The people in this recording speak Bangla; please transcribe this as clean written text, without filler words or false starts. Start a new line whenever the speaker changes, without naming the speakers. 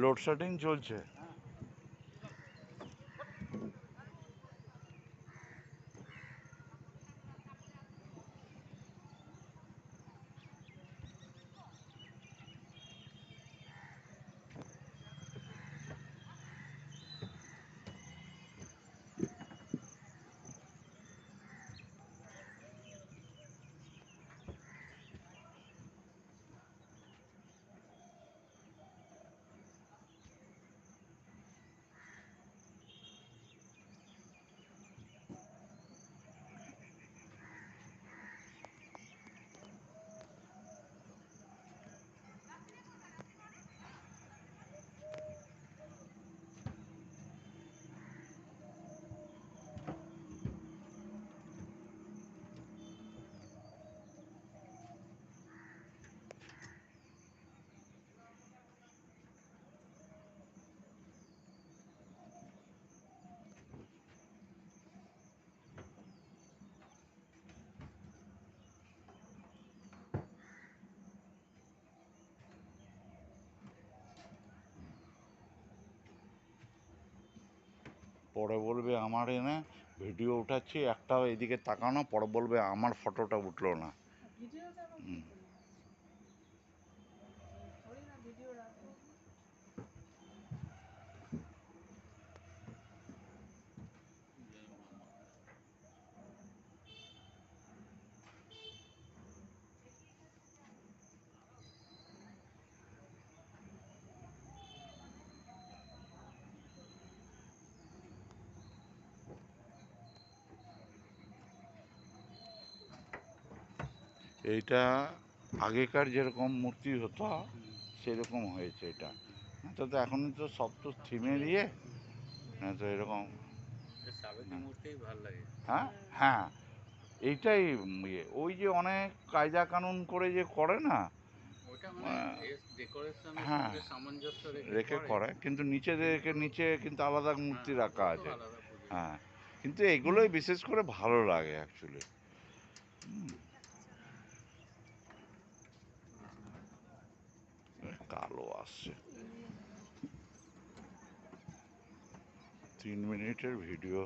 লোডশেডিং চলছে। পরে বলবে আমার এনে ভিডিও উঠাচ্ছি, একটাও এদিকে তাকানো, পরে বলবে আমার ফটোটা উঠলো না। হুম। এইটা আগেকার যেরকম মূর্তি হতো সেরকম হয়েছে এটা। তো এখন তো সব তো থিমে দিয়ে, তো এরকম। হ্যাঁ হ্যাঁ, এইটাই ওই যে অনেক কায়দা কানুন করে যে করে না, হ্যাঁ রেখে করে, কিন্তু নিচে কিন্তু আলাদা মূর্তি রাখা আছে। হ্যাঁ, কিন্তু এগুলোই বিশেষ করে ভালো লাগে অ্যাকচুয়ালি। কালো আসছে, 3 মিনিটের ভিডিও।